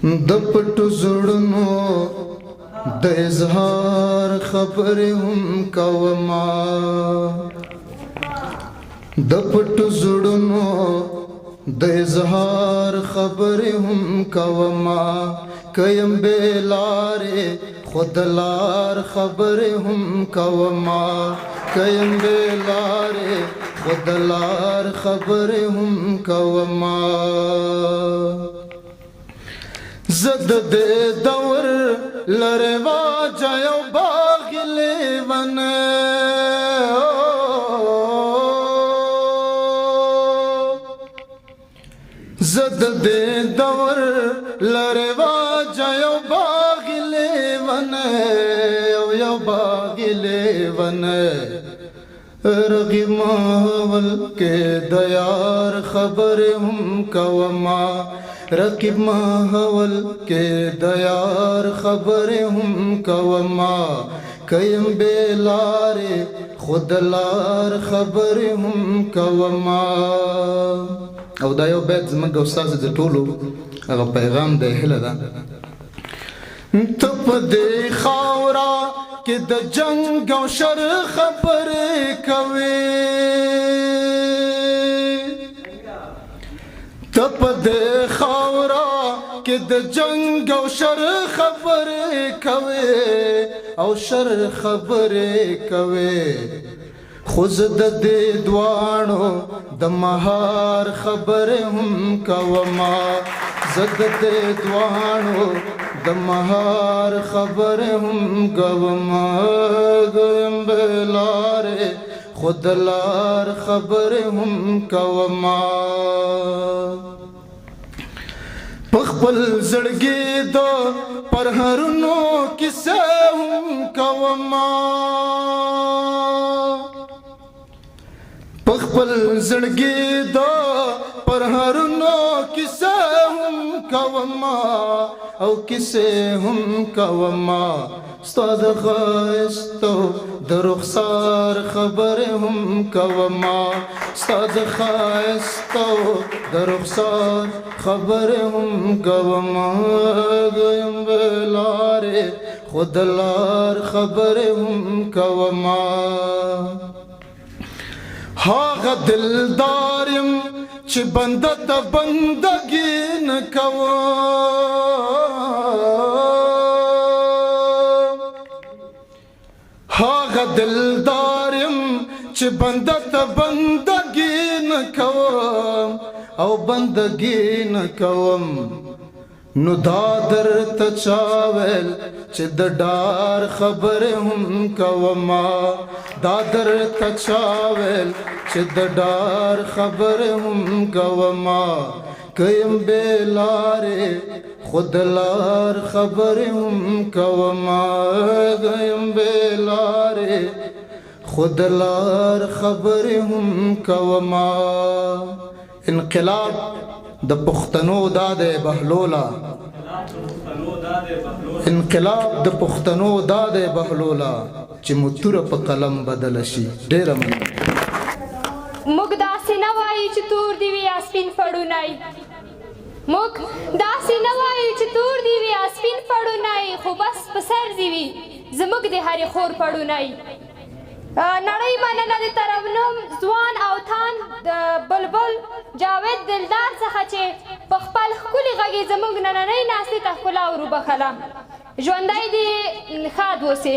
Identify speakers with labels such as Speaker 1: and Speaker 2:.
Speaker 1: د پټو زړونو د اظهار خبرې هم کوما د پټو زړونو د اظهار خبرې هم کوما کیم بیلارې خود لار خبرې هم کوما کیم بیلارې خود لار خبرې هم کوما زد دې دور لره واجا یو باغ لیون زد دې دور لره واجا یو باغ لیون یو باغ لیون رغی ماول کے دیار خبر ہم کوما رقیب ماحول کے دیار خبر ہم کوما کیم بیلار خود لار خبر ہم کوما او دا یو بیت زمنګ استاد د ټولو هغه پیغام دی هله ده تپ دې خاورا کې د جنگ او شر خبرې کوي تپ دې خاورا کې د جنگ او شر خبرې کوي او شر خبرې کوي خوز د دې دوانو د مهار خبرې هم کوما زد دې دوانو د مهار خبرې هم کوما ګم بلاره خود لار خبرې هم کوما پخپل زړګي دو پر هرونو کیسه هم کوما پخپل زړګي دو پر هرونو کیسه هم کوما او کیسه هم کوما استاد خاستو د رخسار خبر هم کوما استاد خاستو د رخسار خبر هم کوما ګم بلاره خود لار خبر هم کوما هاغه دلدارم چې بنده د بندګي نه کوم هاغه دلدارم چې بنده د بندګي نه کوم او بندګي نه کوم نو دادر تچاول چې د ډار خبره هم کوما دادر تچاول چې د ډار خبره هم کوما کیم بیلاره خود لار خبره هم کوما کیم بیلاره خود لار خبره هم کوما انقلاب د پښتنو داده بهلولا انقلاب د پښتنو داده بهلولا چې متور په قلم بدل شي ډېر من
Speaker 2: موږ داسې نه وایو چې تور دی وي اسپین پړونای موږ داسې نه وایو چې تور دی وي اسپین پړونای خو بس په سر دی وي زموږ د هرې خور پړونای نړۍ مننه د ترنم ځوان او تان د بلبل جاوید دلدار څخه چې په خپل ښکلي غږ یې زموږ نننۍ ناستې ته ښکلا ور وبخله ژوندی دې ښاد اوسې